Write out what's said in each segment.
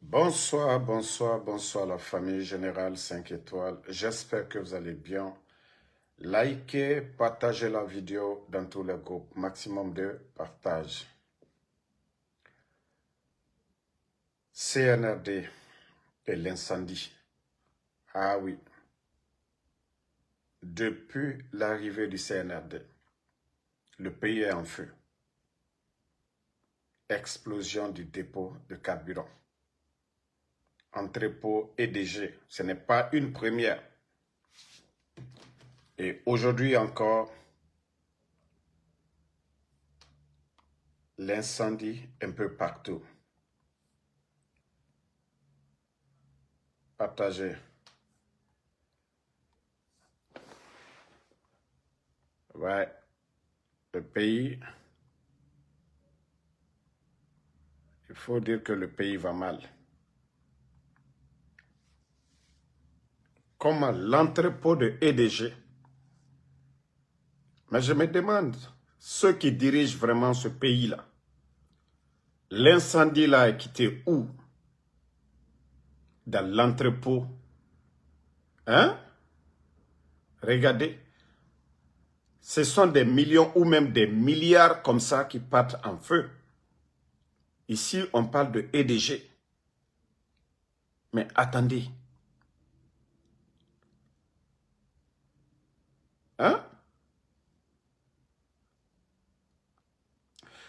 Bonsoir, bonsoir, bonsoir la famille Générale 5 étoiles. J'espère que vous allez bien. Likez, partagez la vidéo dans tous les groupes. Maximum de partage. CNRD et l'incendie. Ah oui. Depuis l'arrivée du CNRD, le pays est en feu. Explosion du dépôt de carburant. Entrepôt EDG, ce n'est pas une première. Et aujourd'hui encore, l'incendie un peu partout. Partagez. Ouais, le pays, il faut dire que le pays va mal. Comme l'entrepôt de EDG. Mais je me demande, ceux qui dirigent vraiment ce pays-là, l'incendie là est quitté où? Dans l'entrepôt. Hein? Regardez. Ce sont des millions ou même des milliards comme ça qui partent en feu. Ici, on parle de EDG. Mais attendez. Hein?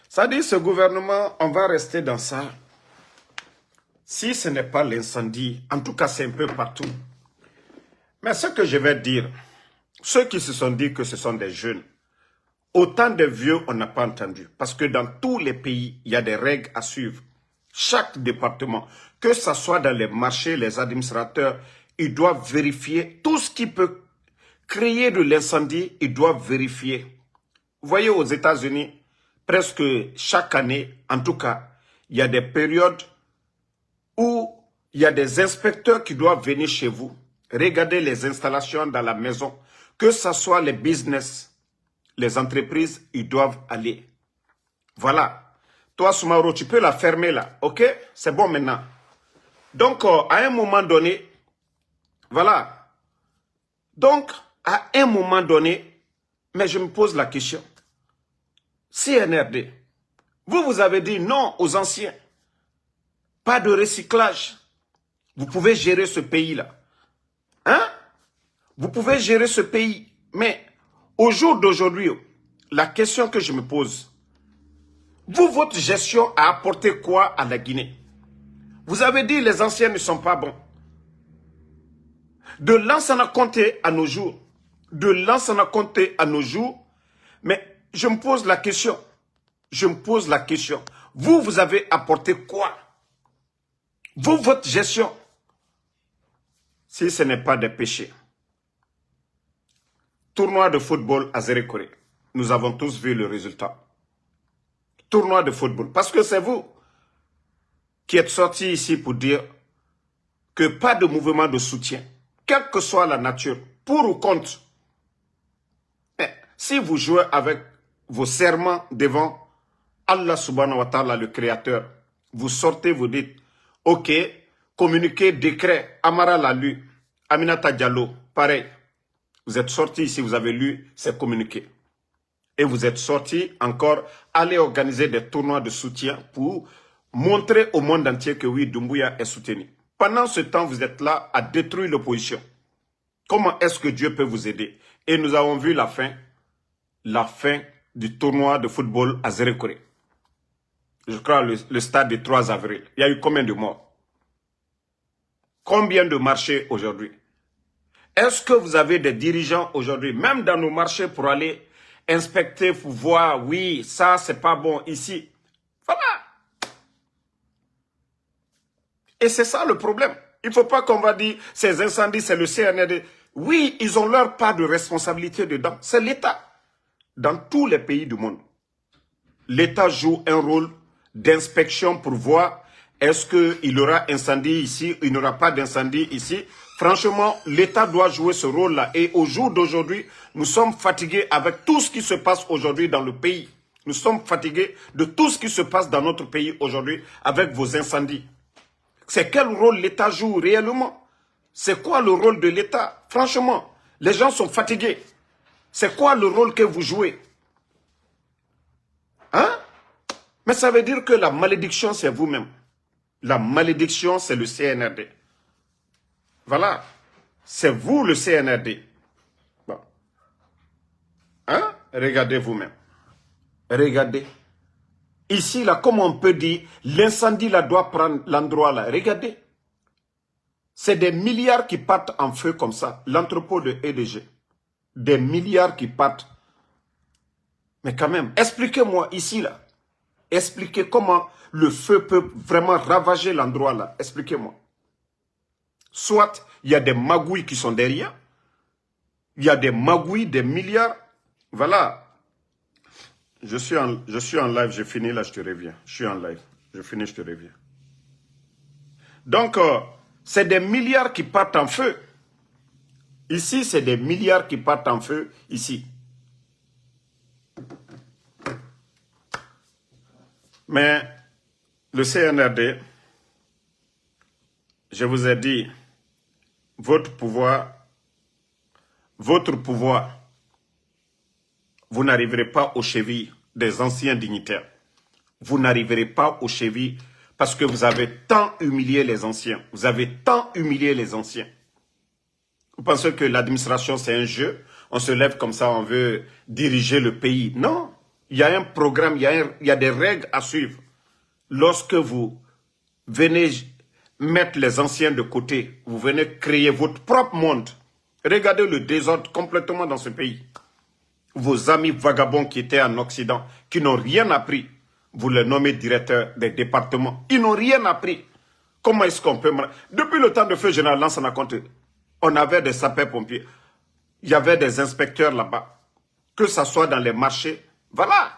Ça dit, ce gouvernement, on va rester dans ça. Si ce n'est pas l'incendie, en tout cas, c'est un peu partout. Mais ce que je vais dire, ceux qui se sont dit que ce sont des jeunes, autant de vieux, on n'a pas entendu. Parce que dans tous les pays, il y a des règles à suivre. Chaque département, que ce soit dans les marchés, les administrateurs, ils doivent vérifier tout ce qui peut créer de l'incendie, ils doivent vérifier. Vous voyez, aux États-Unis, presque chaque année, en tout cas, il y a des périodes où il y a des inspecteurs qui doivent venir chez vous, regarder les installations dans la maison, que ce soit les business, les entreprises, ils doivent aller. Voilà. Toi, Soumaro, tu peux la fermer là, ok? C'est bon maintenant. Donc, à un moment donné, voilà. Donc, à un moment donné, mais je me pose la question. CNRD, vous avez dit non aux anciens. Pas de recyclage. Vous pouvez gérer ce pays-là. Hein? Vous pouvez gérer ce pays. Mais au jour d'aujourd'hui, la question que je me pose, vous, votre gestion a apporté quoi à la Guinée? Vous avez dit les anciens ne sont pas bons. De Lansana Conté à nos jours, de Lansana Conté à nos jours, mais je me pose la question. Je me pose la question. Vous, vous avez apporté quoi? Vous, votre gestion, si ce n'est pas des péchés. Tournoi de football à Zérékoré. Nous avons tous vu le résultat. Tournoi de football. Parce que c'est vous qui êtes sortis ici pour dire que pas de mouvement de soutien, quelle que soit la nature, pour ou contre. Mais si vous jouez avec vos serments devant Allah subhanahu wa ta'ala, le créateur, vous sortez, vous dites, ok, communiqué, décret, Amara l'a lu, Aminata Diallo, pareil. Vous êtes sortis ici, vous avez lu ces communiqués. Et vous êtes sortis encore, aller organiser des tournois de soutien pour montrer au monde entier que oui, Doumbouya est soutenu. Pendant ce temps, vous êtes là à détruire l'opposition. Comment est-ce que Dieu peut vous aider? Et nous avons vu la fin du tournoi de football à Zérékoré. Je crois le stade du 3 avril. Il y a eu combien de morts? Combien de marchés aujourd'hui? Est-ce que vous avez des dirigeants aujourd'hui, même dans nos marchés, pour aller inspecter, pour voir, oui, ça, c'est pas bon ici. Voilà. Et c'est ça le problème. Il ne faut pas qu'on va dire, ces incendies, c'est le CNRD. Oui, ils ont leur part de responsabilité dedans. C'est l'État. Dans tous les pays du monde, l'État joue un rôle d'inspection pour voir est-ce qu'il y aura incendie ici, il n'y aura pas d'incendie ici. Franchement, l'État doit jouer ce rôle-là. Et au jour d'aujourd'hui, nous sommes fatigués avec tout ce qui se passe aujourd'hui dans le pays. Nous sommes fatigués de tout ce qui se passe dans notre pays aujourd'hui avec vos incendies. C'est quel rôle l'État joue réellement? C'est quoi le rôle de l'État? Franchement, les gens sont fatigués. C'est quoi le rôle que vous jouez? Hein? Mais ça veut dire que la malédiction, c'est vous-même. La malédiction, c'est le CNRD. Voilà. C'est vous le CNRD. Bon. Hein? Regardez vous-même. Regardez. Ici, là, comme on peut dire, l'incendie, là, doit prendre l'endroit, là. Regardez. C'est des milliards qui partent en feu comme ça. L'entrepôt de EDG. Des milliards qui partent. Mais quand même, expliquez-moi ici, là. Expliquez comment le feu peut vraiment ravager l'endroit, là. Expliquez-moi. Soit, il y a des magouilles qui sont derrière. Il y a des magouilles, des milliards. Voilà. Je suis en live, j'ai fini, là, je te reviens. Je suis en live. Je finis, je te reviens. Donc, c'est des milliards qui partent en feu. Ici, c'est des milliards qui partent en feu, ici. Mais, le CNRD, je vous ai dit, votre pouvoir, vous n'arriverez pas aux chevilles des anciens dignitaires. Vous n'arriverez pas aux chevilles parce que vous avez tant humilié les anciens. Vous avez tant humilié les anciens. Vous pensez que l'administration, c'est un jeu? On se lève comme ça, on veut diriger le pays. Non. Il y a un programme, il y a des règles à suivre. Lorsque vous venez mettre les anciens de côté, vous venez créer votre propre monde. Regardez le désordre complètement dans ce pays. Vos amis vagabonds qui étaient en Occident, qui n'ont rien appris, vous les nommez directeurs des départements. Ils n'ont rien appris. Comment est-ce qu'on peut... Depuis le temps de feu général Lansana Conté, on avait des sapeurs-pompiers. Il y avait des inspecteurs là-bas. Que ce soit dans les marchés. Voilà.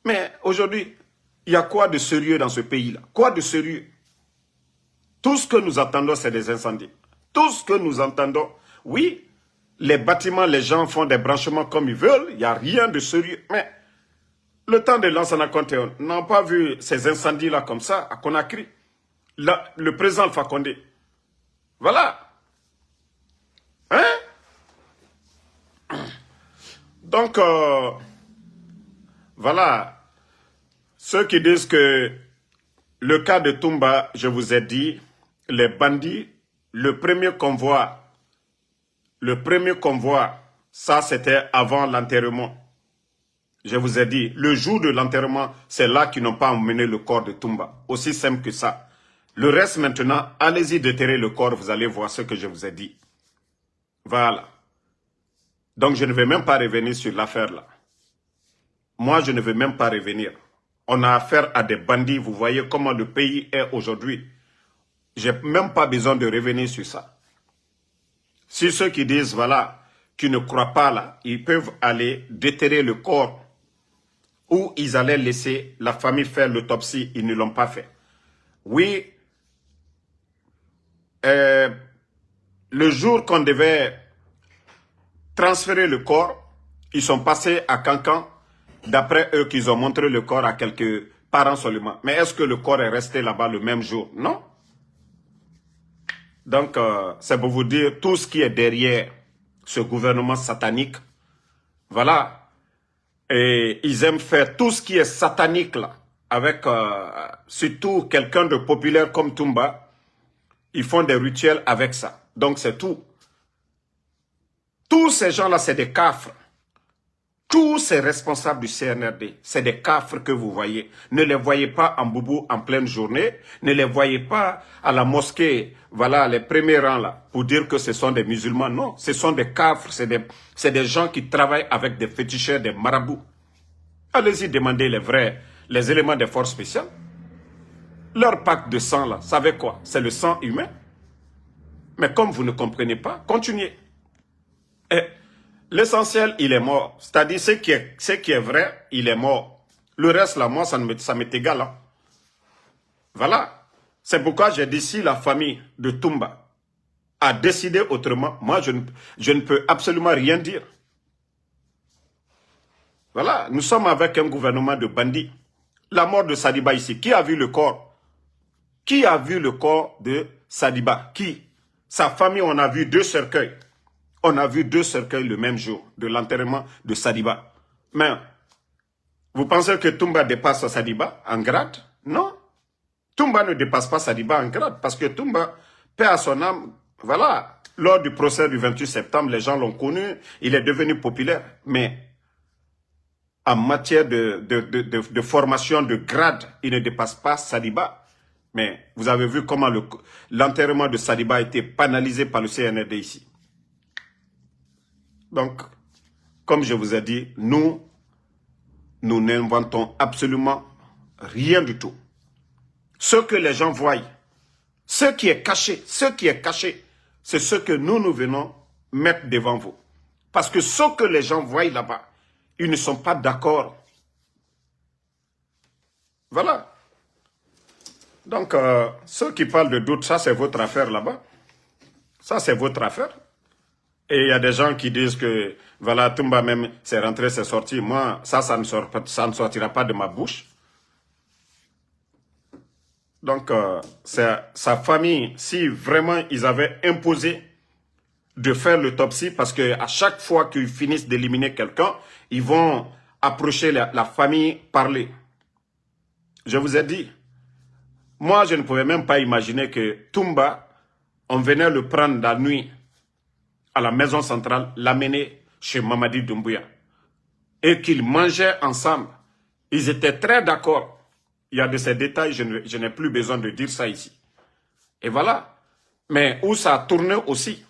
Mais aujourd'hui, il y a quoi de sérieux dans ce pays-là? Quoi de sérieux? Tout ce que nous entendons, c'est des incendies. Tout ce que nous entendons, oui, les bâtiments, les gens font des branchements comme ils veulent. Il n'y a rien de sérieux. Mais le temps de Lansana Conté, on n'a pas vu ces incendies-là comme ça à Conakry. Là, le président Alpha Condé. Voilà. Hein? Donc, voilà. Ceux qui disent que le cas de Toumba, je vous ai dit, les bandits, le premier convoi, ça c'était avant l'enterrement. Je vous ai dit, le jour de l'enterrement, c'est là qu'ils n'ont pas emmené le corps de Toumba. Aussi simple que ça. Le reste maintenant, allez-y déterrer le corps, vous allez voir ce que je vous ai dit. Voilà. Donc je ne vais même pas revenir sur l'affaire là. Moi, je ne vais même pas revenir. On a affaire à des bandits, vous voyez comment le pays est aujourd'hui. Je n'ai même pas besoin de revenir sur ça. Si ceux qui disent, voilà, qui ne croient pas là, ils peuvent aller déterrer le corps ou ils allaient laisser la famille faire l'autopsie, ils ne l'ont pas fait. Oui, le jour qu'on devait transférer le corps, ils sont passés à Cancan, d'après eux qu'ils ont montré le corps à quelques parents seulement. Mais est-ce que le corps est resté là-bas le même jour? Non. Donc, c'est pour vous dire tout ce qui est derrière ce gouvernement satanique. Voilà. Et ils aiment faire tout ce qui est satanique là, avec surtout quelqu'un de populaire comme Toumba. Ils font des rituels avec ça. Donc, c'est tout. Tous ces gens-là, c'est des cafres. Tous ces responsables du CNRD, c'est des cafres que vous voyez. Ne les voyez pas en boubou en pleine journée. Ne les voyez pas à la mosquée, voilà, les premiers rangs là, pour dire que ce sont des musulmans. Non, ce sont des cafres, c'est des gens qui travaillent avec des féticheurs, des marabouts. Allez-y demander les éléments des forces spéciales. Leur pacte de sang là, savez quoi? C'est le sang humain. Mais comme vous ne comprenez pas, continuez. Et l'essentiel, il est mort. C'est-à-dire, ce qui est vrai, il est mort. Le reste, là, moi, ça m'est égal. Hein. Voilà. C'est pourquoi j'ai dit, si la famille de Toumba a décidé autrement, moi, je ne peux absolument rien dire. Voilà. Nous sommes avec un gouvernement de bandits. la mort de Sadiba ici? Qui a vu le corps? Qui a vu le corps de Sadiba? Qui? Sa famille, on a vu 2 cercueils. On a vu 2 cercueils le même jour de l'enterrement de Sadiba. Mais vous pensez que Toumba dépasse Sadiba en grade? Non. Toumba ne dépasse pas Sadiba en grade parce que Toumba, paix à son âme, voilà, lors du procès du 28 septembre, les gens l'ont connu, il est devenu populaire. Mais en matière de formation de grade, il ne dépasse pas Sadiba. Mais vous avez vu comment l'enterrement de Sadiba a été banalisé par le CNRD ici. Donc, comme je vous ai dit, nous n'inventons absolument rien du tout. Ce que les gens voient, ce qui est caché, c'est ce que nous venons mettre devant vous. Parce que ce que les gens voient là-bas, ils ne sont pas d'accord. Voilà. Donc, ceux qui parlent de doute, ça c'est votre affaire là-bas. Ça c'est votre affaire. Et il y a des gens qui disent que, voilà, Toumba même, c'est rentré, c'est sorti. Moi, ça ne sortira pas de ma bouche. Donc, sa famille, si vraiment ils avaient imposé de faire l'autopsie, parce qu'à chaque fois qu'ils finissent d'éliminer quelqu'un, ils vont approcher la famille, parler. Je vous ai dit, moi, je ne pouvais même pas imaginer que Toumba, on venait le prendre la nuit à la maison centrale, l'amener chez Mamadi Doumbouya. Et qu'ils mangeaient ensemble. Ils étaient très d'accord. Il y a de ces détails, je n'ai plus besoin de dire ça ici. Et voilà. Mais où ça a tourné aussi,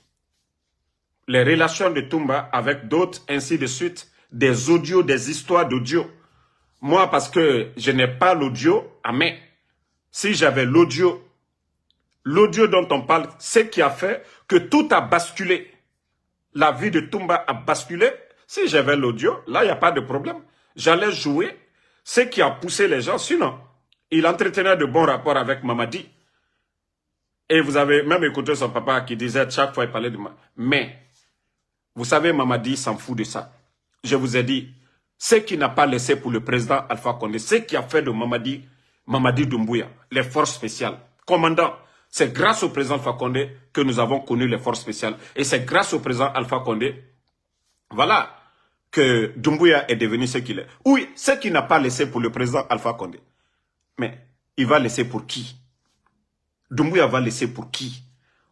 les relations de Toumba avec d'autres, ainsi de suite, des audios, des histoires d'audio. Moi, parce que je n'ai pas l'audio à main. Si j'avais l'audio dont on parle, c'est qui a fait que tout a basculé. La vie de Toumba a basculé. Si j'avais l'audio, là, il n'y a pas de problème. J'allais jouer ce qui a poussé les gens. Sinon, il entretenait de bons rapports avec Mamadi. Et vous avez même écouté son papa qui disait chaque fois il parlait de moi. Mais, vous savez, Mamadi s'en fout de ça. Je vous ai dit, ce qui n'a pas laissé pour le président Alpha Condé, ce qui a fait de Mamadi Doumbouya, les forces spéciales, commandant, c'est grâce au président Alpha Condé que nous avons connu les forces spéciales. Et c'est grâce au président Alpha Condé, voilà, que Doumbouya est devenu ce qu'il est. Oui, ce qui n'a pas laissé pour le président Alpha Condé. Mais il va laisser pour qui? Doumbouya va laisser pour qui?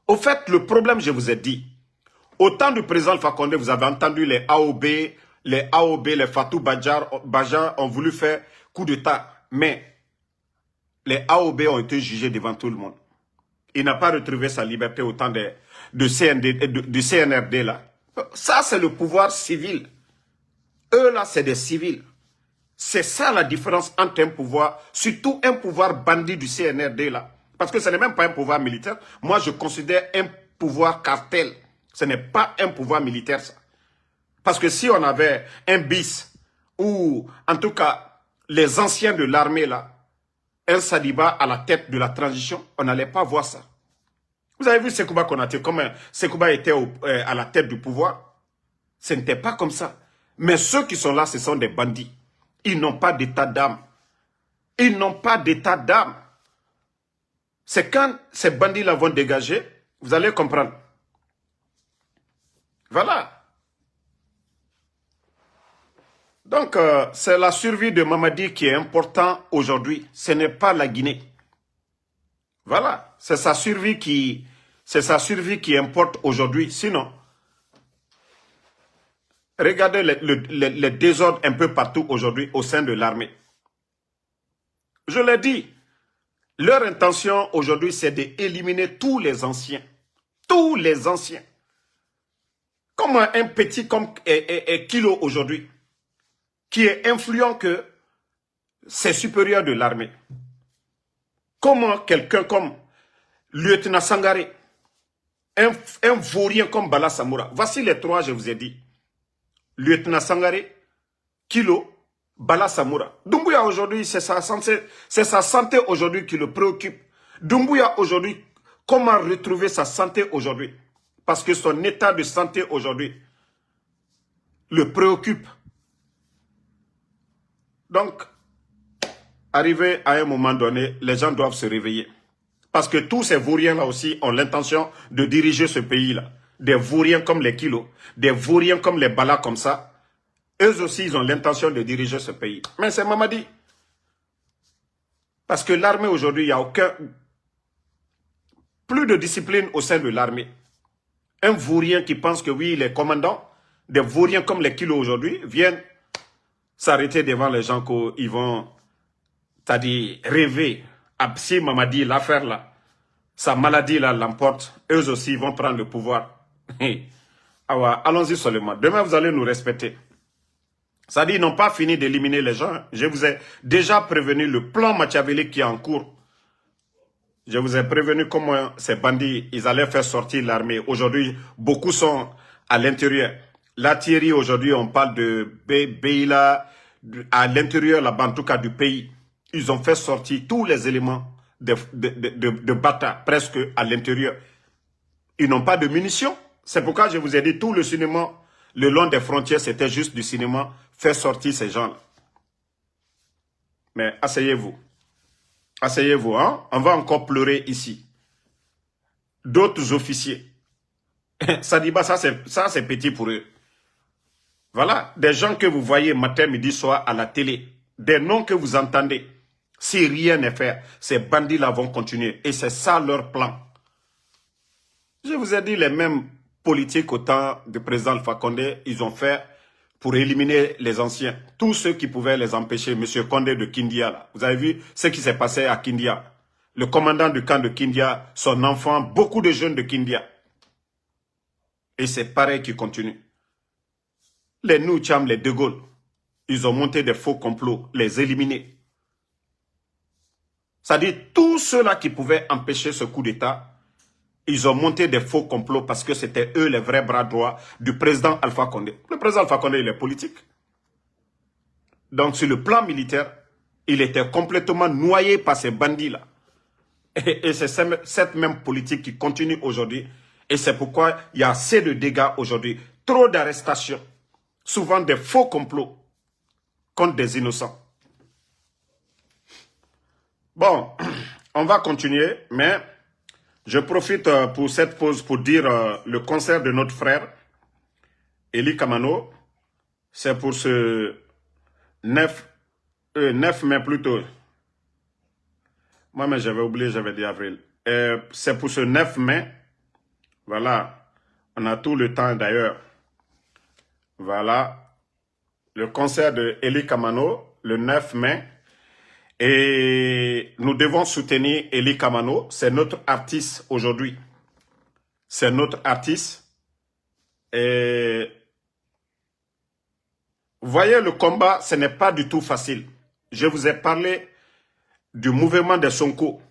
Au fait, le problème, je vous ai dit, au temps du président Alpha Condé, vous avez entendu les AOB, les Fatou Bajar ont voulu faire coup d'État. Mais les AOB ont été jugés devant tout le monde. Il n'a pas retrouvé sa liberté au temps du CNRD là. Ça, c'est le pouvoir civil. Eux là, c'est des civils. C'est ça la différence entre un pouvoir, surtout un pouvoir bandit du CNRD là. Parce que ce n'est même pas un pouvoir militaire. Moi, je considère un pouvoir cartel. Ce n'est pas un pouvoir militaire ça. Parce que si on avait un bis, ou en tout cas les anciens de l'armée là, un Sadiba à la tête de la transition, on n'allait pas voir ça. Vous avez vu Sekouba Konaté, comment Sekouba était à la tête du pouvoir? Ce n'était pas comme ça. Mais ceux qui sont là, ce sont des bandits. Ils n'ont pas d'état d'âme. Ils n'ont pas d'état d'âme. C'est quand ces bandits-là vont dégager, vous allez comprendre. Voilà. Donc, c'est la survie de Mamadi qui est importante aujourd'hui. Ce n'est pas la Guinée. Voilà. C'est sa survie qui importe aujourd'hui. Sinon, regardez les désordres un peu partout aujourd'hui au sein de l'armée. Je l'ai dit, leur intention aujourd'hui, c'est d'éliminer tous les anciens. Tous les anciens. Comment un petit comme Kilo aujourd'hui, qui est influent que ses supérieurs de l'armée. Comment quelqu'un comme Lieutenant Sangaré, un vaurien comme Bala Samoura, voici les trois, je vous ai dit. Lieutenant Sangaré, Kilo, Bala Samoura. Doumbouya aujourd'hui, c'est sa santé aujourd'hui qui le préoccupe. Doumbouya aujourd'hui, comment retrouver sa santé aujourd'hui? Parce que son état de santé aujourd'hui le préoccupe. Donc, arrivé à un moment donné, les gens doivent se réveiller. Parce que tous ces vauriens-là aussi ont l'intention de diriger ce pays-là. Des vauriens comme les Kilos, des vauriens comme les Bala comme ça. Eux aussi, ils ont l'intention de diriger ce pays. Mais c'est Mamadi. Parce que l'armée aujourd'hui, il n'y a plus de discipline au sein de l'armée. Un vaurien qui pense que oui, les commandants, des vauriens comme les Kilos aujourd'hui, viennent s'arrêter devant les gens qu'ils vont, c'est-à-dire rêver. Si Mamadi, l'affaire là, sa maladie là l'emporte, eux aussi vont prendre le pouvoir. Allons-y seulement. Demain, vous allez nous respecter. Ça dit, ils n'ont pas fini d'éliminer les gens. Je vous ai déjà prévenu le plan machiavélique qui est en cours. Je vous ai prévenu comment ces bandits, ils allaient faire sortir l'armée. Aujourd'hui, beaucoup sont à l'intérieur. L'artillerie, aujourd'hui, on parle de Beila, à l'intérieur, là-bas, en tout cas du pays. Ils ont fait sortir tous les éléments de bata, presque à l'intérieur. Ils n'ont pas de munitions. C'est pourquoi je vous ai dit, tout le cinéma, le long des frontières, c'était juste du cinéma, faire sortir ces gens-là. Mais asseyez-vous. Asseyez-vous, hein? On va encore pleurer ici. D'autres officiers. Sadiba, ça c'est petit pour eux. Voilà, des gens que vous voyez matin, midi, soir à la télé. Des noms que vous entendez. Si rien n'est fait, ces bandits-là vont continuer. Et c'est ça leur plan. Je vous ai dit, les mêmes politiques au temps du président Alpha Condé, ils ont fait pour éliminer les anciens. Tous ceux qui pouvaient les empêcher, M. Condé de Kindia, là. Vous avez vu ce qui s'est passé à Kindia. Le commandant du camp de Kindia, son enfant, beaucoup de jeunes de Kindia. Et c'est pareil qui continue. Les Noucham, les De Gaulle, ils ont monté des faux complots, les éliminer. C'est-à-dire, tous ceux-là qui pouvaient empêcher ce coup d'État, ils ont monté des faux complots parce que c'était eux les vrais bras droits du président Alpha Condé. Le président Alpha Condé, il est politique. Donc, sur le plan militaire, il était complètement noyé par ces bandits-là. Et c'est cette même politique qui continue aujourd'hui. Et c'est pourquoi il y a assez de dégâts aujourd'hui. Trop d'arrestations. Souvent des faux complots contre des innocents. Bon, on va continuer, mais je profite pour cette pause pour dire le concert de notre frère, Eli Kamano. C'est pour ce 9 mai plutôt. Moi, mais j'avais oublié, j'avais dit avril. C'est pour ce 9 mai. Voilà. On a tout le temps d'ailleurs. Voilà. Le concert de Eli Kamano, le 9 mai. Et nous devons soutenir Eli Kamano. C'est notre artiste aujourd'hui. C'est notre artiste. Et vous voyez, le combat, ce n'est pas du tout facile. Je vous ai parlé du mouvement des Sonko.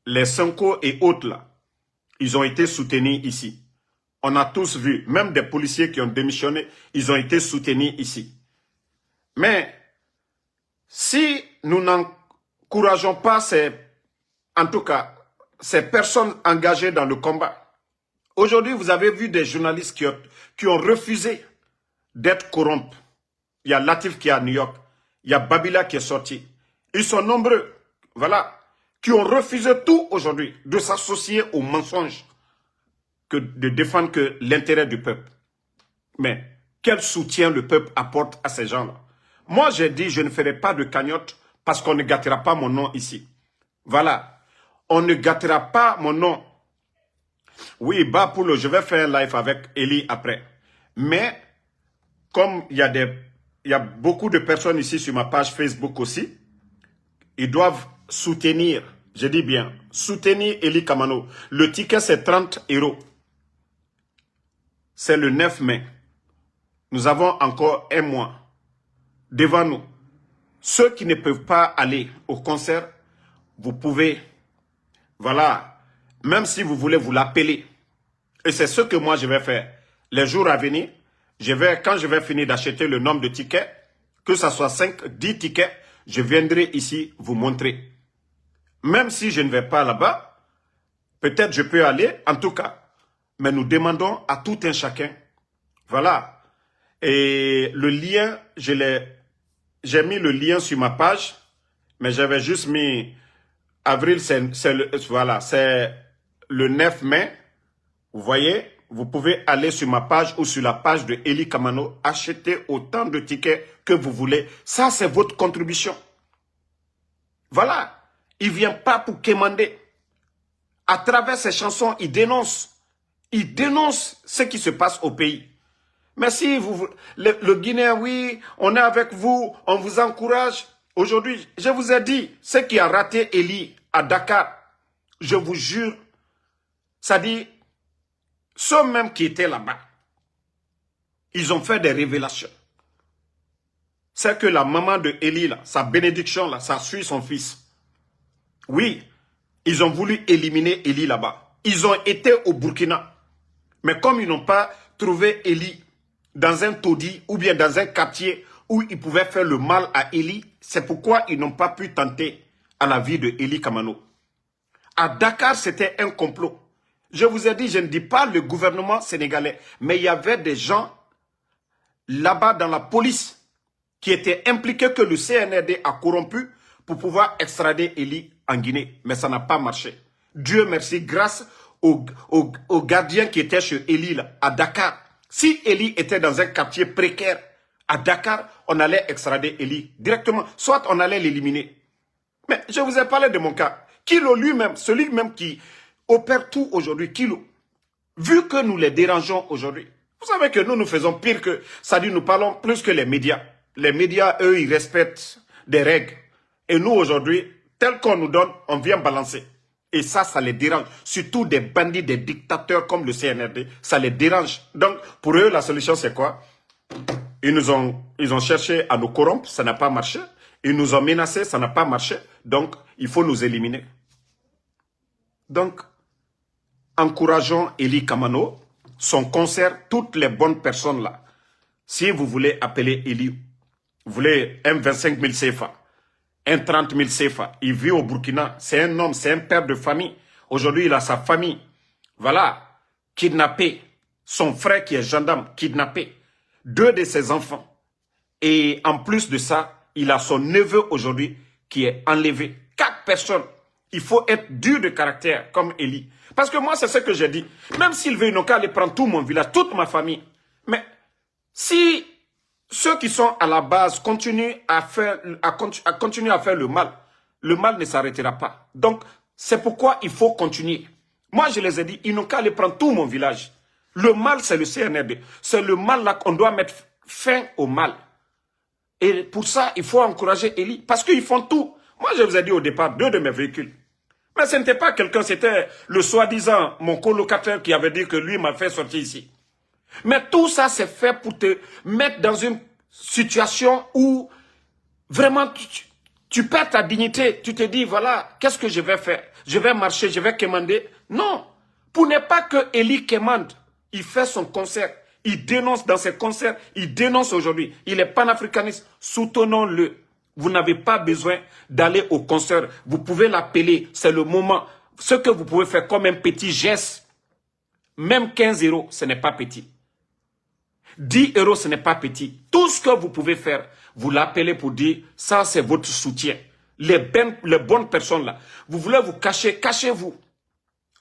Les Sonko et autres, là, ils ont été soutenus ici. On a tous vu, même des policiers qui ont démissionné, ils ont été soutenus ici. Mais si nous n'encourageons pas en tout cas, ces personnes engagées dans le combat, aujourd'hui, vous avez vu des journalistes qui ont refusé d'être corrompus. Il y a Latif qui est à New York. Il y a Babila qui est sorti. Ils sont nombreux, voilà, qui ont refusé tout aujourd'hui de s'associer aux mensonges que de défendre que l'intérêt du peuple. Mais quel soutien le peuple apporte à ces gens-là? Moi, j'ai dit, je ne ferai pas de cagnotte parce qu'on ne gâtera pas mon nom ici. Voilà. On ne gâtera pas mon nom. Oui, Bapoulo, je vais faire un live avec Eli après. Mais, comme il y a beaucoup de personnes ici sur ma page Facebook aussi, ils doivent soutenir, je dis bien, soutenir Eli Kamano. Le ticket, c'est 30 €. C'est le 9 mai. Nous avons encore un mois devant nous. Ceux qui ne peuvent pas aller au concert, vous pouvez, voilà, même si vous voulez vous l'appeler. Et c'est ce que moi je vais faire. Les jours à venir, quand je vais finir d'acheter le nombre de tickets, que ce soit 5, 10 tickets, je viendrai ici vous montrer. Même si je ne vais pas là-bas, peut-être je peux aller, en tout cas. Mais nous demandons à tout un chacun. Voilà. Et le lien, j'ai mis le lien sur ma page, Mais j'avais juste mis avril, voilà, c'est le 9 mai. Vous voyez, vous pouvez aller sur ma page ou sur la page de Eli Kamano, acheter autant de tickets que vous voulez. Ça, c'est votre contribution. Voilà. Il ne vient pas pour quémander. À travers ses chansons, il dénonce. Il dénonce ce qui se passe au pays. Mais si le Guinéen, oui, on est avec vous, on vous encourage. Aujourd'hui, je vous ai dit, ce qui a raté Eli à Dakar, je vous jure, ça dit, ceux même qui étaient là-bas, ils ont fait des révélations. C'est que la maman de Eli, là, sa bénédiction, là, ça suit son fils. Oui, ils ont voulu éliminer Eli là-bas. Ils ont été au Burkina. Mais comme ils n'ont pas trouvé Eli dans un taudis ou bien dans un quartier où ils pouvaient faire le mal à Eli, c'est pourquoi ils n'ont pas pu tenter à la vie de Eli Kamano. À Dakar, c'était un complot. Je vous ai dit, je ne dis pas le gouvernement sénégalais, mais il y avait des gens là-bas dans la police qui étaient impliqués que le CNRD a corrompu pour pouvoir extrader Eli en Guinée. Mais ça n'a pas marché. Dieu merci, grâce aux gardiens qui étaient chez Eli là, à Dakar. Si Eli était dans un quartier précaire à Dakar, on allait extrader Eli directement. Soit on allait l'éliminer. Mais je vous ai parlé de mon cas. Kilo lui-même, celui même qui opère tout aujourd'hui, Kilo, vu que nous les dérangeons aujourd'hui, vous savez que nous faisons pire que, ça dit nous parlons plus que les médias. Les médias, eux, ils respectent des règles. Et nous, aujourd'hui, tel qu'on nous donne, on vient balancer. Et ça les dérange. Surtout des bandits, des dictateurs comme le CNRD, ça les dérange. Donc, pour eux, la solution, c'est quoi? Ils ont cherché à nous corrompre, ça n'a pas marché. Ils nous ont menacés, ça n'a pas marché. Donc, il faut nous éliminer. Donc, encourageons Eli Kamano, son concert, toutes les bonnes personnes là. Si vous voulez appeler Eli, vous voulez un 25 000 CFA, un 30 000 CFA, il vit au Burkina, c'est un homme, c'est un père de famille. Aujourd'hui, il a sa famille, voilà, kidnappé. Son frère qui est gendarme, kidnappé. 2 de ses enfants. Et en plus de ça, il a son neveu aujourd'hui qui est enlevé. 4 personnes. Il faut être dur de caractère comme Eli. Parce que moi, c'est ce que j'ai dit. Même s'il veut, ils n'ont qu'à aller prendre tout mon village, toute ma famille. Mais si ceux qui sont à la base continuent à faire le mal ne s'arrêtera pas. Donc, c'est pourquoi il faut continuer. Moi, je les ai dit, ils n'ont qu'à aller prendre tout mon village. Le mal, c'est le CNRD. C'est le mal là qu'on doit mettre fin au mal. Et pour ça, il faut encourager Eli. Parce qu'ils font tout. Moi, je vous ai dit au départ, 2 de mes véhicules. Mais ce n'était pas quelqu'un, c'était le soi-disant, mon colocataire qui avait dit que lui m'a fait sortir ici. Mais tout ça, c'est fait pour te mettre dans une situation où vraiment tu perds ta dignité. Tu te dis, voilà, qu'est-ce que je vais faire? Je vais marcher, je vais quémander. Non, pour ne pas que Eli quémande, il fait son concert. Il dénonce dans ses concerts, il dénonce aujourd'hui. Il est panafricaniste, soutenons-le. Vous n'avez pas besoin d'aller au concert. Vous pouvez l'appeler, c'est le moment. Ce que vous pouvez faire comme un petit geste, même 15 €, ce n'est pas petit. 10 €, ce n'est pas petit. Tout ce que vous pouvez faire, vous l'appelez pour dire, ça c'est votre soutien. Les bonnes personnes là, vous voulez vous cacher, cachez-vous.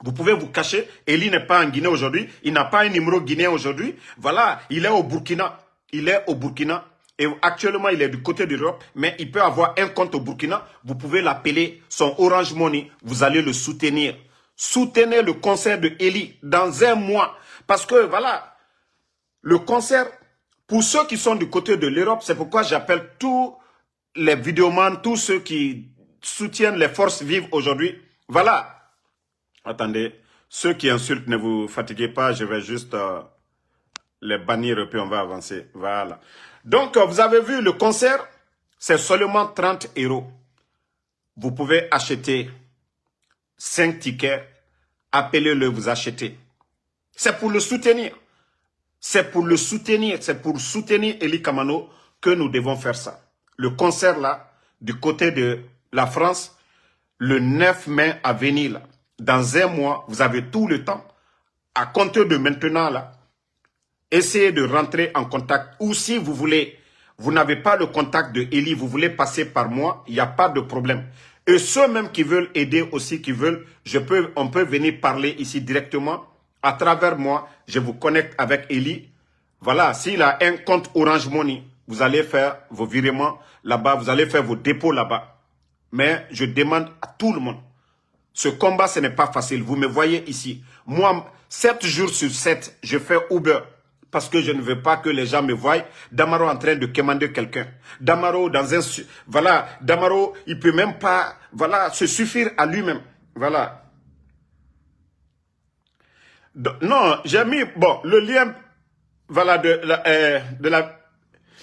Vous pouvez vous cacher. Eli n'est pas en Guinée aujourd'hui. Il n'a pas un numéro guinéen aujourd'hui. Voilà, il est au Burkina. Il est au Burkina. Et actuellement, il est du côté de l'Europe. Mais il peut avoir un compte au Burkina. Vous pouvez l'appeler son Orange Money. Vous allez le soutenir. Soutenez le concert de Eli dans un mois. Parce que, voilà, le concert, pour ceux qui sont du côté de l'Europe, c'est pourquoi j'appelle tous les vidéomans, tous ceux qui soutiennent les forces vives aujourd'hui. Voilà. Attendez, ceux qui insultent, ne vous fatiguez pas, je vais juste les bannir et puis on va avancer. Voilà. Donc, vous avez vu, le concert, c'est seulement 30 €. Vous pouvez acheter 5 tickets, appelez-le, vous achetez. C'est pour le soutenir. C'est pour le soutenir, c'est pour soutenir Eli Kamano que nous devons faire ça. Le concert là, du côté de la France, le 9 mai à venir là. Dans un mois, vous avez tout le temps, à compter de maintenant, là, essayez de rentrer en contact. Ou si vous voulez vous n'avez pas le contact de Eli, vous voulez passer par moi, il n'y a pas de problème. Et ceux même qui veulent aider aussi, qui veulent, on peut venir parler ici directement. À travers moi, je vous connecte avec Eli. Voilà, s'il a un compte Orange Money, vous allez faire vos virements là-bas, vous allez faire vos dépôts là-bas. Mais je demande à tout le monde, ce combat, ce n'est pas facile. Vous me voyez ici. Moi, 7 jours sur 7, je fais Uber. Parce que je ne veux pas que les gens me voient. Damaro en train de commander quelqu'un. Damaro dans un... Voilà, Damaro, il ne peut même pas... Voilà, se suffire à lui-même. Voilà. Non, j'ai mis... Bon, le lien... Voilà, de la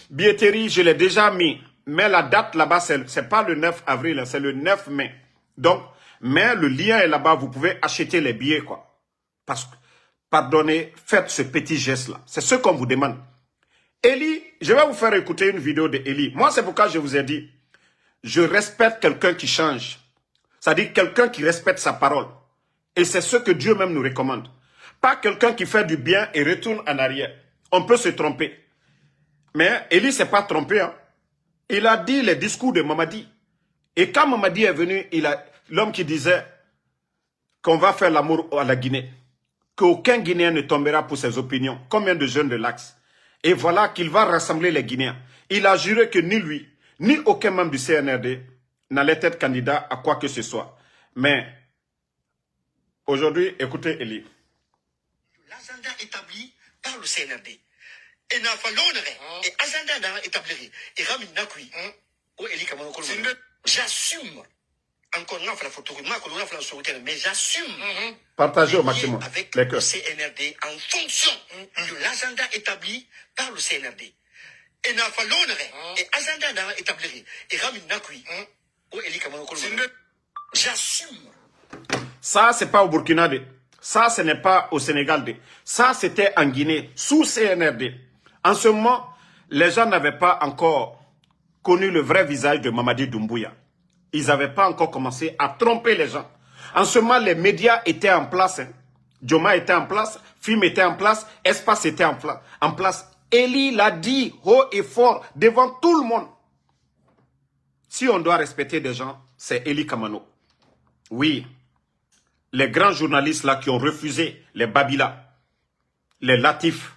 billetterie, je l'ai déjà mis. Mais la date là-bas, ce n'est pas le 9 avril, c'est le 9 mai. Donc, mais le lien est là-bas, vous pouvez acheter les billets, quoi. Parce que, pardonnez, faites ce petit geste-là. C'est ce qu'on vous demande. Eli, je vais vous faire écouter une vidéo de Eli. Moi, c'est pourquoi je vous ai dit, je respecte quelqu'un qui change. C'est-à-dire quelqu'un qui respecte sa parole. Et c'est ce que Dieu même nous recommande. Pas quelqu'un qui fait du bien et retourne en arrière. On peut se tromper. Mais Eli ne s'est pas trompé. Hein. Il a dit les discours de Mamadi. Et quand Mamadi est venu, l'homme qui disait qu'on va faire l'amour à la Guinée, qu'aucun Guinéen ne tombera pour ses opinions. Combien de jeunes de l'Axe? Et voilà qu'il va rassembler les Guinéens. Il a juré que ni lui, ni aucun membre du CNRD n'allait être candidat à quoi que ce soit. Mais aujourd'hui, écoutez Eli. L'agenda établi par le CNRD. Et n'a pas l'honneur. Et agenda établi. Et Ramin Nakui. J'assume. Encore une fois, la photo, mais j'assume. Partagez au maximum. Avec le CNRD en fonction de l'agenda établi par le CNRD. Et n'a pas l'honneur. Et agenda établi. Et Ramin Nakui. J'assume. Ça, c'est pas au Burkina. Ça, ce n'est pas au Sénégal. Ça, c'était en Guinée, sous CNRD. En ce moment, les gens n'avaient pas encore connu le vrai visage de Mamadi Doumbouya. Ils n'avaient pas encore commencé à tromper les gens. En ce moment, les médias étaient en place. Hein. Joma était en place, Film était en place, Espace était en place. Eli l'a dit haut et fort devant tout le monde. Si on doit respecter des gens, c'est Eli Kamano. Oui. Les grands journalistes là qui ont refusé, les Babila, les Latif,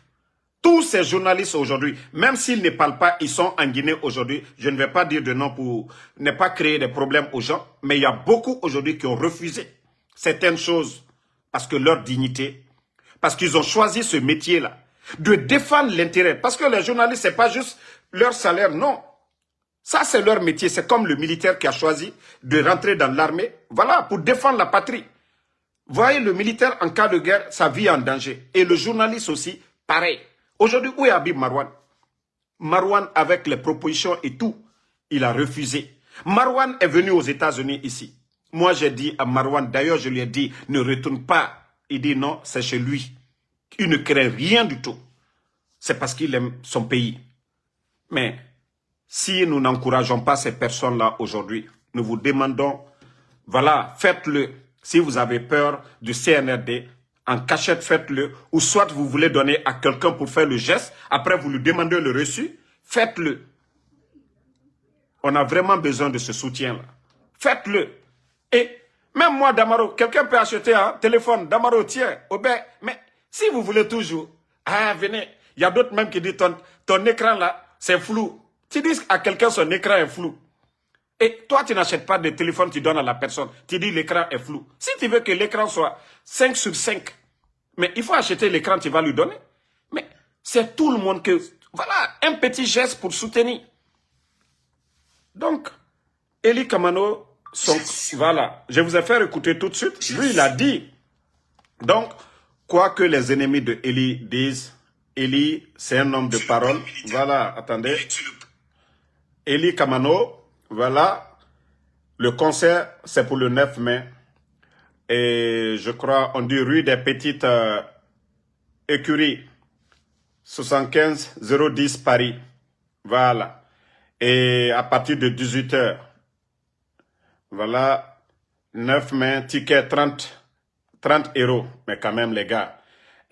tous ces journalistes aujourd'hui, même s'ils ne parlent pas, ils sont en Guinée aujourd'hui. Je ne vais pas dire de nom pour ne pas créer des problèmes aux gens, mais il y a beaucoup aujourd'hui qui ont refusé certaines choses parce que leur dignité, parce qu'ils ont choisi ce métier-là, de défendre l'intérêt. Parce que les journalistes, ce n'est pas juste leur salaire, non. Ça, c'est leur métier. C'est comme le militaire qui a choisi de rentrer dans l'armée, voilà, pour défendre la patrie. Voyez, le militaire, en cas de guerre, sa vie est en danger. Et le journaliste aussi, pareil. Aujourd'hui, où est Habib Marwan? Marwan, avec les propositions et tout, il a refusé. Marwan est venu aux États-Unis ici. Moi, j'ai dit à Marwan, d'ailleurs, je lui ai dit, ne retourne pas. Il dit non, c'est chez lui. Il ne crée rien du tout. C'est parce qu'il aime son pays. Mais si nous n'encourageons pas ces personnes-là aujourd'hui, nous vous demandons, voilà, faites-le. Si vous avez peur du CNRD, en cachette, faites-le. Ou soit vous voulez donner à quelqu'un pour faire le geste, après vous lui demandez le reçu, faites-le. On a vraiment besoin de ce soutien-là. Faites-le. Et même moi, Damaro, quelqu'un peut acheter un téléphone. Damaro, tiens, mais si vous voulez toujours, venez. Il y a d'autres même qui disent, ton écran là, c'est flou. Tu dis à quelqu'un son écran est flou. Et toi, tu n'achètes pas de téléphone, tu donnes à la personne. Tu dis l'écran est flou. Si tu veux que l'écran soit 5 sur 5, mais il faut acheter l'écran, tu vas lui donner. Mais c'est tout le monde que... Voilà, un petit geste pour soutenir. Donc, Eli Kamano, voilà, je vous ai fait écouter tout de suite. Lui, il a dit. Donc, quoi que les ennemis de Eli disent, Eli, c'est un homme de parole. Voilà, attendez. Eli Kamano, voilà. Le concert, c'est pour le 9 mai. Et je crois, on dit rue des Petites Écuries, 75 010 Paris. Voilà. Et à partir de 18 h. Voilà. 9 mai, ticket 30 €. Mais quand même, les gars.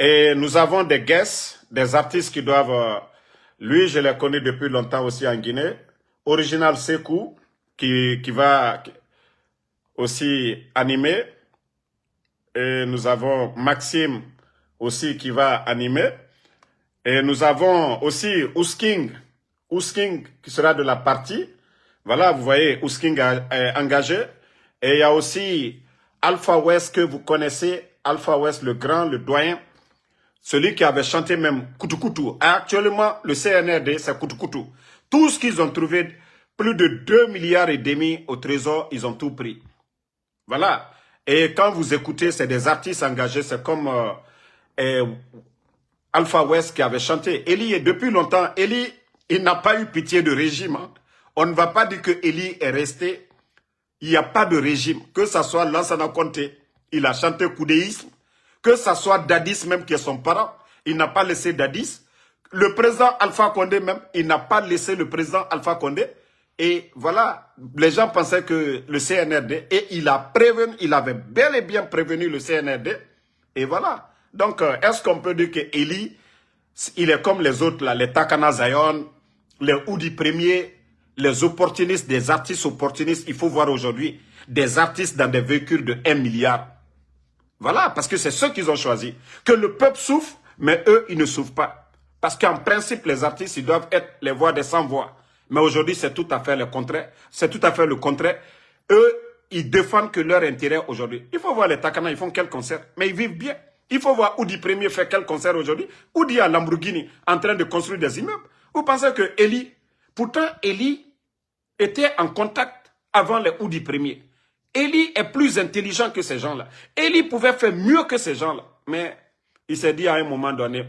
Et nous avons des guests, des artistes qui doivent Lui, je l'ai connu depuis longtemps aussi en Guinée. Original Sekou, qui va aussi animer. Et nous avons Maxime aussi qui va animer. Et nous avons aussi Ousking qui sera de la partie. Voilà, vous voyez, Ousking est engagé. Et il y a aussi Alpha West que vous connaissez, Alpha West le grand, le doyen, celui qui avait chanté même Koutou. Actuellement, le CNRD, c'est Koutou. Tout ce qu'ils ont trouvé, plus de 2,5 milliards au trésor, ils ont tout pris. Voilà. Et quand vous écoutez, c'est des artistes engagés, c'est comme Alpha West qui avait chanté. Eli, et depuis longtemps, Eli, il n'a pas eu pitié de régime. Hein. On ne va pas dire que Eli est resté. Il n'y a pas de régime. Que ce soit Lansana Conté, il a chanté coudéisme. Que ce soit Dadis même qui est son parent, il n'a pas laissé Dadis. Le président Alpha Condé même, il n'a pas laissé le président Alpha Condé. Et voilà, les gens pensaient que le CNRD, et il a prévenu, il avait bel et bien prévenu le CNRD. Et voilà. Donc, est-ce qu'on peut dire que Eli, il est comme les autres, là, les Takana Zion, les Oudi Premier, les opportunistes, des artistes opportunistes. Il faut voir aujourd'hui des artistes dans des véhicules de 1 milliard. Voilà, parce que c'est ceux qu'ils ont choisi. Que le peuple souffre, mais eux, ils ne souffrent pas. Parce qu'en principe, les artistes, ils doivent être les voix des sans-voix. Mais aujourd'hui, c'est tout à fait le contraire. C'est tout à fait le contraire. Eux, ils défendent que leur intérêt aujourd'hui. Il faut voir les Takana, ils font quel concert. Mais ils vivent bien. Il faut voir Oudi Premier fait quel concert aujourd'hui. Oudi à Lamborghini, en train de construire des immeubles. Vous pensez que Eli, pourtant Eli était en contact avant les Oudi Premier. Eli est plus intelligent que ces gens-là. Eli pouvait faire mieux que ces gens-là. Mais il s'est dit à un moment donné,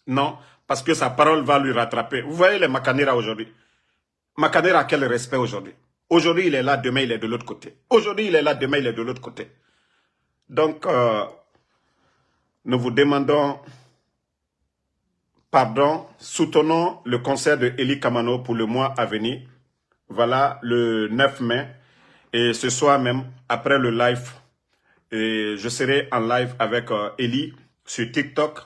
non, parce que sa parole va lui rattraper. Vous voyez les Makanera aujourd'hui. Makanera a quel respect aujourd'hui? Aujourd'hui, il est là, demain, il est de l'autre côté. Aujourd'hui, il est là, demain, il est de l'autre côté. Donc, nous vous demandons pardon, soutenons le concert de Eli Kamano pour le mois à venir. Voilà, le 9 mai. Et ce soir même, après le live, et je serai en live avec Eli sur TikTok.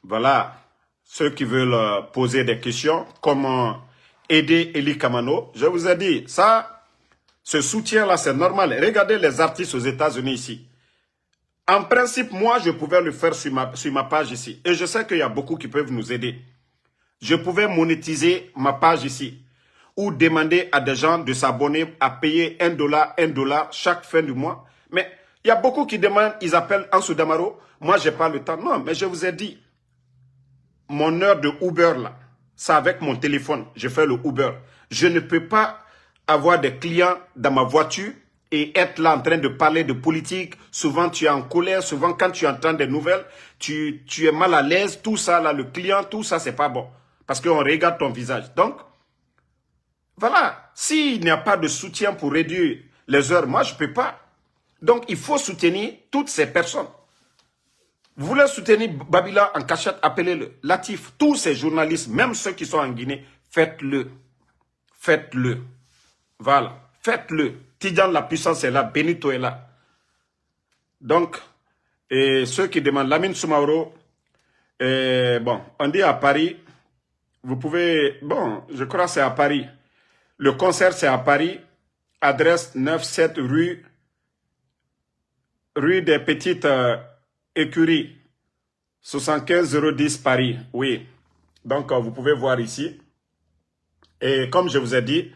Voilà, ceux qui veulent poser des questions, comment aider Eli Kamano. Je vous ai dit, ça, ce soutien-là, c'est normal. Regardez les artistes aux États-Unis ici. En principe, moi, je pouvais le faire sur ma page ici. Et je sais qu'il y a beaucoup qui peuvent nous aider. Je pouvais monétiser ma page ici. Ou demander à des gens de s'abonner à payer $1 chaque fin du mois. Mais il y a beaucoup qui demandent, ils appellent Ansou Damaro. Moi, je n'ai pas le temps. Non, mais je vous ai dit, mon heure de Uber, là, c'est avec mon téléphone. Je fais le Uber. Je ne peux pas avoir des clients dans ma voiture et être là en train de parler de politique. Souvent, tu es en colère. Souvent, quand tu entends des nouvelles, tu es mal à l'aise. Tout ça, là, le client, tout ça, c'est pas bon. Parce qu'on regarde ton visage. Donc, voilà, s'il n'y a pas de soutien pour réduire les heures, moi je ne peux pas. Donc il faut soutenir toutes ces personnes. Vous voulez soutenir Babila en cachette, appelez-le. Latif, tous ces journalistes, même ceux qui sont en Guinée, faites-le. Faites-le. Voilà, faites-le. Tidjan, la puissance est là, Benito est là. Donc, et ceux qui demandent, Lamine Soumaoro, bon, on dit à Paris, vous pouvez, bon, je crois que c'est à Paris. Le concert, c'est à Paris, adresse 9-7 rue des Petites Écuries, 75 010 Paris, oui. Donc, vous pouvez voir ici. Et comme je vous ai dit,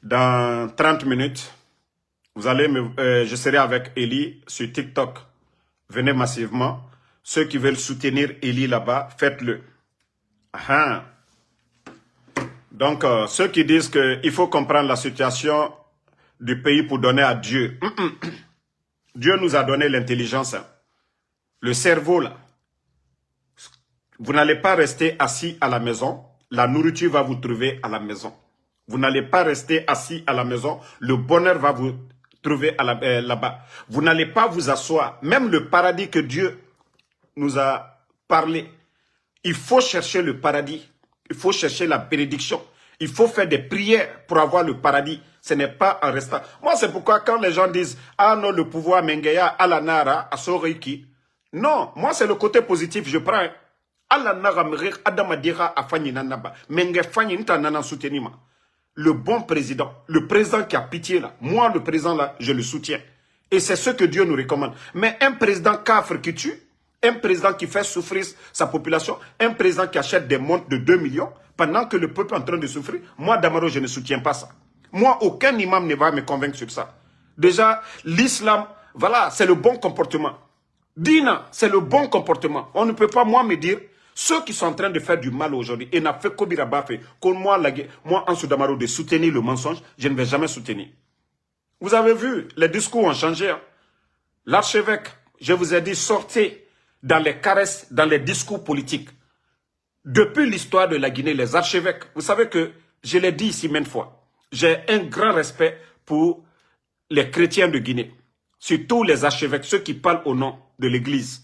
dans 30 minutes, vous allez je serai avec Eli sur TikTok. Venez massivement. Ceux qui veulent soutenir Eli là-bas, faites-le. Ah. Donc, ceux qui disent qu'il faut comprendre la situation du pays pour donner à Dieu. Dieu nous a donné l'intelligence. Le cerveau, là. Vous n'allez pas rester assis à la maison. La nourriture va vous trouver à la maison. Vous n'allez pas rester assis à la maison. Le bonheur va vous trouver là-bas. Vous n'allez pas vous asseoir. Même le paradis que Dieu nous a parlé. Il faut chercher le paradis. Il faut chercher la bénédiction. Il faut faire des prières pour avoir le paradis. Ce n'est pas en restant. Moi, c'est pourquoi quand les gens disent « Ah non, le pouvoir Mengeya, Alanara, Asoriki », non, moi, c'est le côté positif, je prends. Ala nagamere adamadira afani nanaba. Menge fani nta nana soutenima. Le bon président, le président qui a pitié là, moi le président là, je le soutiens. Et c'est ce que Dieu nous recommande. Mais un président cafre qui tue, un président qui fait souffrir sa population, un président qui achète des montres de 2 millions, pendant que le peuple est en train de souffrir, moi Damaro, je ne soutiens pas ça. Moi, aucun imam ne va me convaincre sur ça. Déjà, l'islam, voilà, c'est le bon comportement. Dina, c'est le bon comportement. On ne peut pas, moi, me dire, ceux qui sont en train de faire du mal aujourd'hui, et n'a fait qu'Obiraba fait, comme moi, Ansou Damaro, de soutenir le mensonge, je ne vais jamais soutenir. Vous avez vu, les discours ont changé. Hein? L'archevêque, je vous ai dit, sortez dans les caresses, dans les discours politiques. Depuis l'histoire de la Guinée, les archevêques, vous savez que, je l'ai dit ici maintes fois, j'ai un grand respect pour les chrétiens de Guinée. Surtout les archevêques, ceux qui parlent au nom de l'église.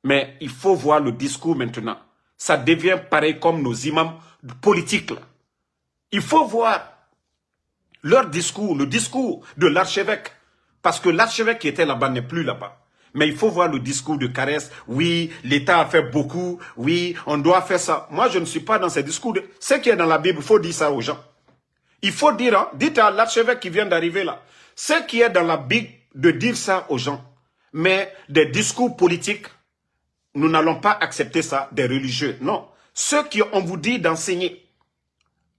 Mais il faut voir le discours maintenant. Ça devient pareil comme nos imams politiques. Là. Il faut voir leur discours, le discours de l'archevêque. Parce que l'archevêque qui était là-bas n'est plus là-bas. Mais il faut voir le discours de caresse. Oui, l'État a fait beaucoup. Oui, on doit faire ça. Moi, je ne suis pas dans ces discours. Ce qui est dans la Bible, il faut dire ça aux gens. Il faut dire, hein, dites à l'archevêque qui vient d'arriver là. Ce qui est dans la Bible, de dire ça aux gens. Mais des discours politiques, nous n'allons pas accepter ça des religieux. Non. Ceux qui on vous dit d'enseigner.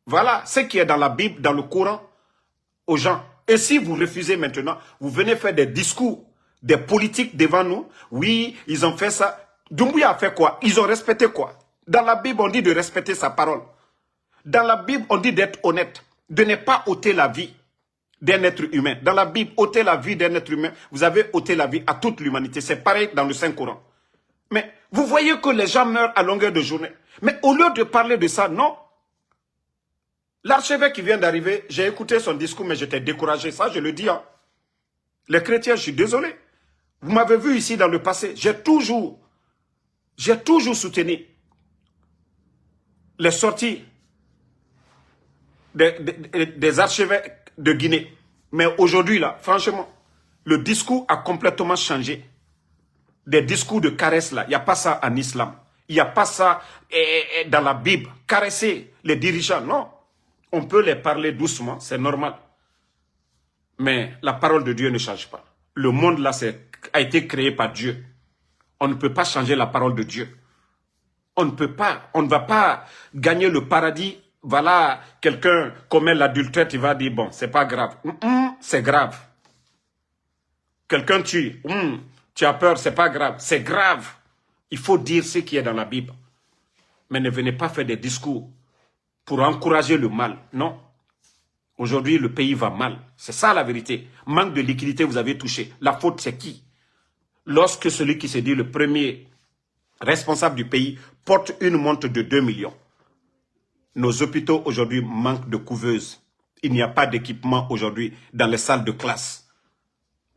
Voilà ce qui est dans la Bible, dans le Coran, aux gens. Et si vous refusez maintenant, vous venez faire des discours, des politiques devant nous. Oui, ils ont fait ça. Doumbouya a fait quoi? Ils ont respecté quoi? Dans la Bible, on dit de respecter sa parole. Dans la Bible, on dit d'être honnête, de ne pas ôter la vie d'un être humain. Dans la Bible, ôter la vie d'un être humain, vous avez ôté la vie à toute l'humanité. C'est pareil dans le Saint-Coran. Mais vous voyez que les gens meurent à longueur de journée. Mais au lieu de parler de ça, non. L'archevêque qui vient d'arriver, j'ai écouté son discours, mais j'étais découragé. Ça, je le dis. Hein. Les chrétiens, je suis désolé. Vous m'avez vu ici dans le passé. J'ai toujours soutenu les sorties des archevêques de Guinée. Mais aujourd'hui, là, franchement, le discours a complètement changé. Des discours de caresse, là, il n'y a pas ça en islam. Il n'y a pas ça dans la Bible. Caresser les dirigeants, non. On peut les parler doucement, c'est normal. Mais la parole de Dieu ne change pas. Le monde, là, a été créé par Dieu. On ne peut pas changer la parole de Dieu. On ne peut pas, on ne va pas gagner le paradis. Voilà, quelqu'un commet l'adultère, tu vas dire, bon, c'est pas grave. C'est grave. Quelqu'un tue, tu as peur, c'est pas grave. C'est grave. Il faut dire ce qui est dans la Bible. Mais ne venez pas faire des discours pour encourager le mal. Non. Aujourd'hui, le pays va mal. C'est ça la vérité. Manque de liquidité, vous avez touché. La faute, c'est qui? Lorsque celui qui se dit le premier responsable du pays porte une montre de 2 millions. Nos hôpitaux aujourd'hui manquent de couveuses. Il n'y a pas d'équipement aujourd'hui dans les salles de classe.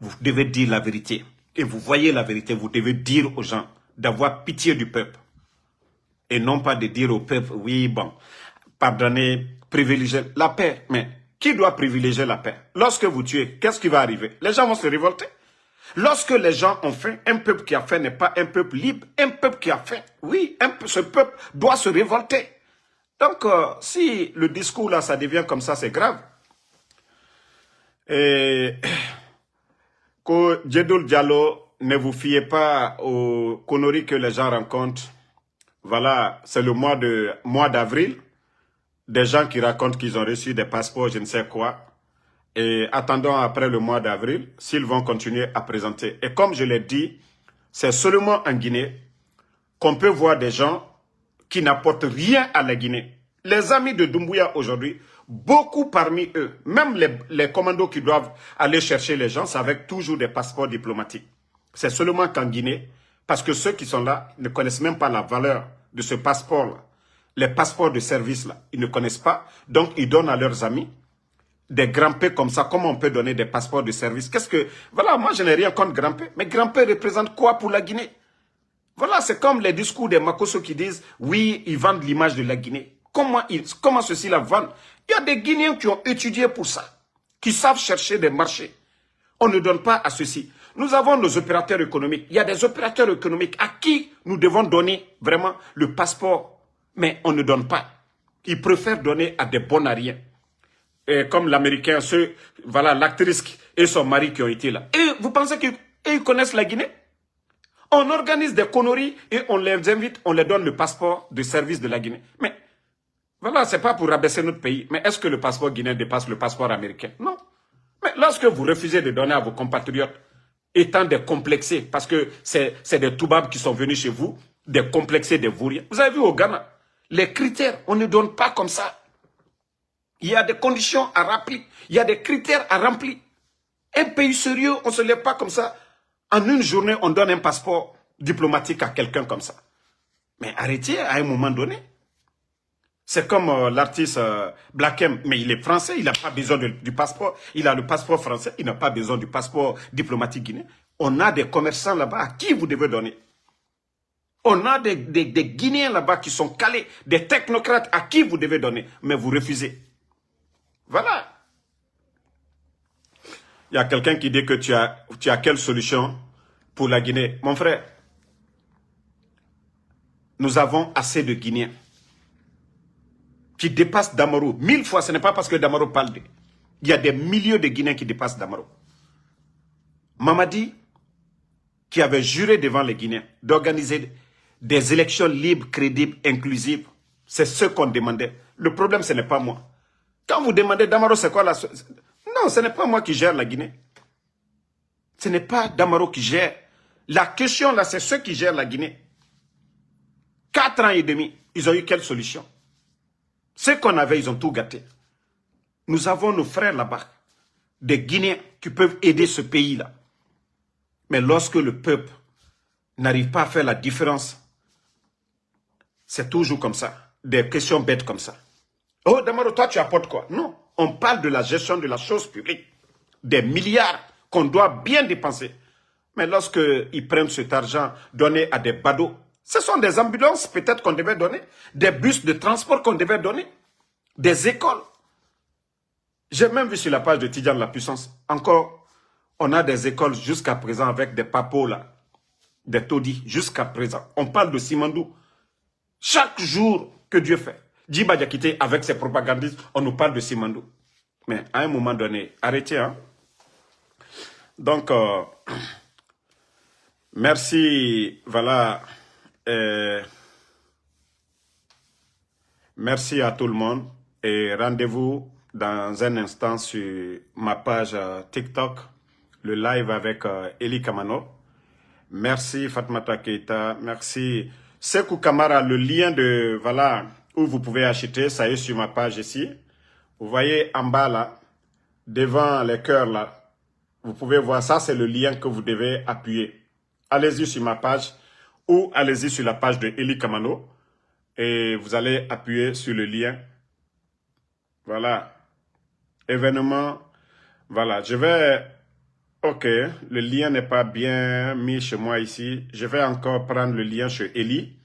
Vous devez dire la vérité. Et vous voyez la vérité, vous devez dire aux gens d'avoir pitié du peuple. Et non pas de dire au peuple, oui, bon, pardonnez, privilégiez la paix. Mais qui doit privilégier la paix? Lorsque vous tuez, qu'est-ce qui va arriver? Les gens vont se révolter. Lorsque les gens ont faim, un peuple qui a faim n'est pas un peuple libre. Un peuple qui a faim, oui, ce peuple doit se révolter. Donc, si le discours là, ça devient comme ça, c'est grave. Et que Djedoul Diallo, ne vous fiez pas aux conneries que les gens rencontrent. Voilà, c'est le mois d'avril. Des gens qui racontent qu'ils ont reçu des passeports, je ne sais quoi. Et attendons après le mois d'avril, s'ils vont continuer à présenter. Et comme je l'ai dit, c'est seulement en Guinée qu'on peut voir des gens qui n'apportent rien à la Guinée. Les amis de Doumbouya aujourd'hui, beaucoup parmi eux, même les commandos qui doivent aller chercher les gens, c'est avec toujours des passeports diplomatiques. C'est seulement qu'en Guinée, parce que ceux qui sont là ne connaissent même pas la valeur de ce passeport-là. Les passeports de service, là, ils ne connaissent pas. Donc, ils donnent à leurs amis des grands-pères comme ça. Comment on peut donner des passeports de service? Qu'est-ce que... Voilà, moi, je n'ai rien contre grand-père. Mais grand-père représente quoi pour la Guinée? Voilà, c'est comme les discours des Makosso qui disent, oui, ils vendent l'image de la Guinée. Comment ceux-ci la vendent? Il y a des Guinéens qui ont étudié pour ça, qui savent chercher des marchés. On ne donne pas à ceux-ci. Nous avons nos opérateurs économiques. Il y a des opérateurs économiques à qui nous devons donner vraiment le passeport. Mais on ne donne pas. Ils préfèrent donner à des bonariens. Et comme l'Américain, voilà, l'actrice et son mari qui ont été là. Et vous pensez qu'ils connaissent la Guinée? On organise des conneries et on les invite, on leur donne le passeport de service de la Guinée. Mais voilà, c'est pas pour rabaisser notre pays. Mais est-ce que le passeport guinéen dépasse le passeport américain? Non. Mais lorsque vous refusez de donner à vos compatriotes, étant des complexés, parce que c'est des toubabs qui sont venus chez vous, des complexés, des vauriens. Vous avez vu au Ghana, les critères, on ne donne pas comme ça. Il y a des conditions à remplir, il y a des critères à remplir. Un pays sérieux, on ne se lève pas comme ça. En une journée, on donne un passeport diplomatique à quelqu'un comme ça. Mais arrêtez à un moment donné. C'est comme l'artiste Black M, mais il est français, il n'a pas besoin du passeport. Il a le passeport français, il n'a pas besoin du passeport diplomatique guinéen. On a des commerçants là-bas à qui vous devez donner. On a des Guinéens là-bas qui sont calés, des technocrates à qui vous devez donner, mais vous refusez. Voilà. Il y a quelqu'un qui dit que tu as quelle solution pour la Guinée? Mon frère, nous avons assez de Guinéens qui dépassent Damaro 1000 fois. Ce n'est pas parce que Damaro parle de... Il y a des milliers de Guinéens qui dépassent Damaro. Mamadi, qui avait juré devant les Guinéens d'organiser des élections libres, crédibles, inclusives, c'est ce qu'on demandait. Le problème, ce n'est pas moi. Quand vous demandez Damaro, c'est quoi la... Non, ce n'est pas moi qui gère la Guinée. Ce n'est pas Damaro qui gère. La question là, c'est ceux qui gèrent la Guinée. 4 ans et demi, ils ont eu quelle solution? Ce qu'on avait, ils ont tout gâté. Nous avons nos frères là-bas, des Guinéens qui peuvent aider ce pays-là. Mais lorsque le peuple n'arrive pas à faire la différence, c'est toujours comme ça. Des questions bêtes comme ça. Oh, Damaro, toi, tu apportes quoi? Non, on parle de la gestion de la chose publique. Des milliards qu'on doit bien dépenser. Mais lorsqu'ils prennent cet argent donné à des badauds, ce sont des ambulances peut-être qu'on devait donner, des bus de transport qu'on devait donner, des écoles. J'ai même vu sur la page de Tidjane La Puissance, encore, on a des écoles jusqu'à présent avec des papos là, des taudis, jusqu'à présent. On parle de Simandou. Chaque jour que Dieu fait, Djiba Diakité avec ses propagandistes, on nous parle de Simandou. Mais à un moment donné, arrêtez, hein. Donc, merci, voilà. Merci à tout le monde et rendez-vous dans un instant sur ma page TikTok, le live avec Eli Kamano. Merci Fatmata Keita, merci Sekou Kamara, le lien de, voilà, où vous pouvez acheter, ça est sur ma page ici. Vous voyez en bas là, devant les cœurs là, vous pouvez voir ça, c'est le lien que vous devez appuyer. Allez-y sur ma page ou allez-y sur la page de Eli Kamano et vous allez appuyer sur le lien. Voilà. Événement. Voilà. Je vais... Ok. Le lien n'est pas bien mis chez moi ici. Je vais encore prendre le lien chez Eli.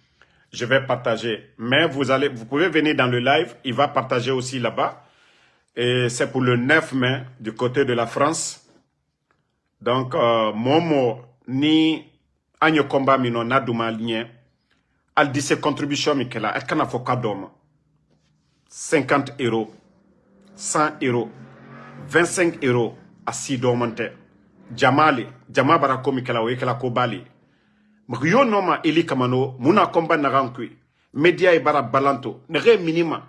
Je vais partager. Mais vous pouvez venir dans le live. Il va partager aussi là-bas. Et c'est pour le 9 mai du côté de la France. Donc, Momo ni Agno Komba Mino Nadouma Lien. Al dit ses contributions, Mikela. Elle can avoir 50 €, 100 €, 25 € à 6 domante. Jamali, Jamabarako Mikela, Wekela Kobali. Mrio Noma Eli Kamano, Muna Komba Narankui. Média et Bara Balanto, Nere Minima.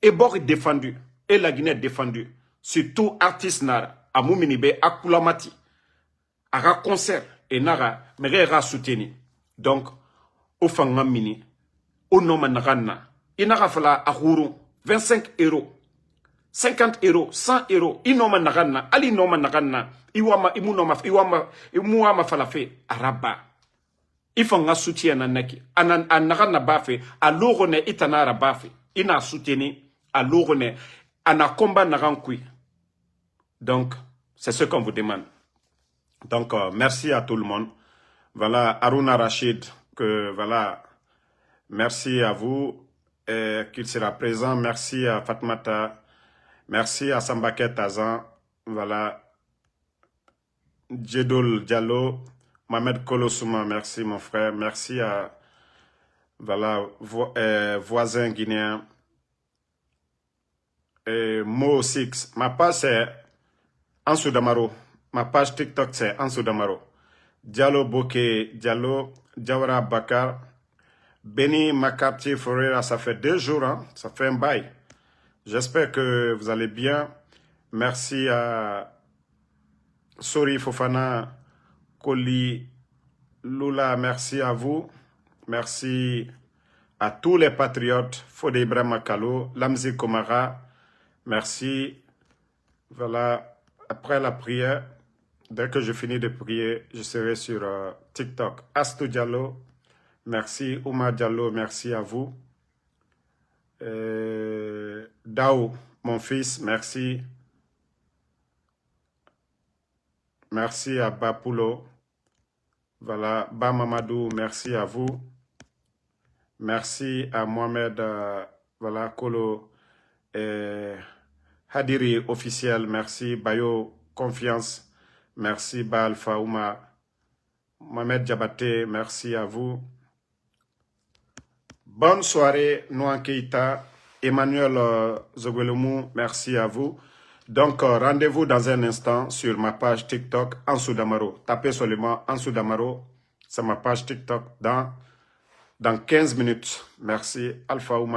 Et Bor est défendu. Et la Guinée est défendue. Surtout artiste Nara, à Mouminibe, à Koulamati. À concert, et Nara, Mere soutenu. Donc, au fanga mini, au nom managana, il n'a pas à 25 €, 50 €, 100 €, il n'a pas ali no managana, iwama imunoma, imuama falafe, araba. Il faut un soutien à Naki, anagana bafe, à l'orone itanara bafe, il n'a soutenu, à l'orone, anakomba narankui. Donc, c'est ce qu'on vous demande. Donc, merci à tout le monde. Voilà, Aruna Rachid, que voilà, merci à vous, qu'il sera présent. Merci à Fatmata, merci à Sambaket Azan, voilà. Djedol Diallo, Mohamed Kolosouma, merci mon frère. Merci à voilà, voisin guinéen. Mo Six, ma page c'est Ansou Damaro. Ma page TikTok c'est Ansou Damaro. Diallo Boké, Diallo, Diawara Bakar, Benny Makarti Forera, ça fait 2 jours, hein? Ça fait un bail. J'espère que vous allez bien. Merci à Sori Fofana, Koli, Lula, merci à vous. Merci à tous les patriotes, Fode Ibrahim Makalo, Lamzi Komara, merci. Voilà, après la prière, dès que je finis de prier, je serai sur TikTok. Astou Diallo, merci. Oumar Diallo, merci à vous. Dao, mon fils, merci. Merci à Bapulo. Voilà, Ba Mamadou, merci à vous. Merci à Mohamed, voilà, Kolo, Hadiri officiel, merci. Bayo, confiance, merci. Ba Alpha Ouma, Mohamed Diabaté, merci à vous. Bonne soirée, Nouan Keita, Emmanuel Zogwelomou, merci à vous. Donc, rendez-vous dans un instant sur ma page TikTok, Ansou Damaro. Tapez seulement Ansou Damaro, c'est ma page TikTok dans 15 minutes. Merci, Alpha Ouma.